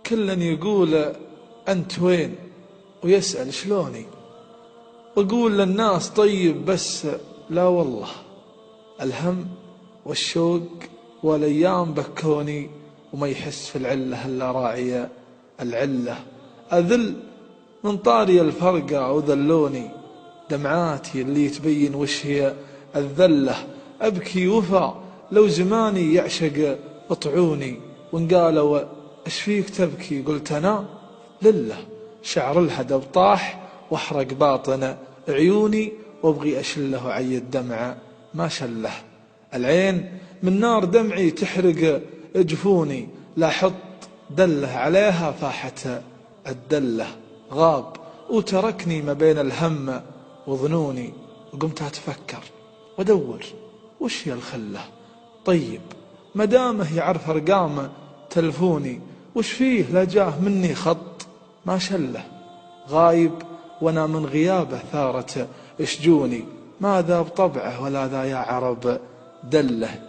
كل يقول أنت وين ويسأل شلوني، وأقول للناس طيب بس لا والله، الهم والشوق والأيام بكوني، وما يحس في العلة إلا راعي العلة. أذل من طاري الفرقة وذلوني، دمعاتي اللي تبين وش هي الذلة. أبكي وفا لو زماني يعشق اطعوني، وإن قالوا اش فيك تبكي قلت أنا لله، شعر الهدب طاح واحرق باطن عيوني، وابغي أشله عي الدمع ما شله. العين من نار دمعي تحرق جفوني، لا حط دله عليها فاحت الدله. غاب وتركني ما بين الهم وظنوني، وقمت أتفكر وأدور وش هي الخلة. طيب مدامه يعرف أرقام تلفوني، وش فيه لا جاه مني خط ما شله. غايب وانا من غيابه ثارت اشجوني، ما ذا بطبعه ولا ذا يا عرب دله.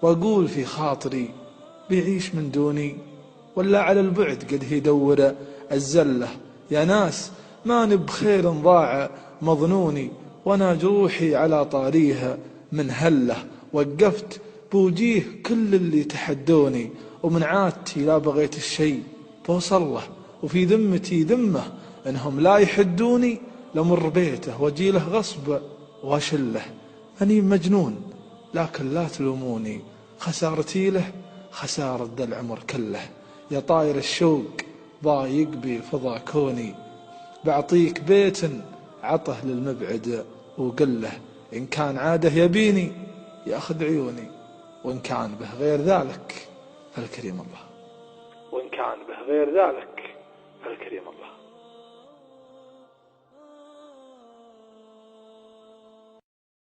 واقول في خاطري بيعيش من دوني، ولا على البعد قد يدور الزله. يا ناس ما نبخير ضاع مظنوني، وانا جروحي على طاريها من هله. وقفت بوجيه كل اللي تحدوني، ومن عادتي لا بغيت الشيء فوصل له. وفي ذمتي ذمه انهم لا يحدوني، لمر بيته واجيله غصب واشله. اني مجنون لكن لا تلوموني، خسارتي له خسارة ذا العمر كله. يا طاير الشوق ضايق بفضا كوني، بعطيك بيت عطه للمبعد وقله. إن كان عاده يبيني يأخذ عيوني، وإن كان به غير ذلك فالكريم الله. وإن كان به غير ذلك فالكريم الله.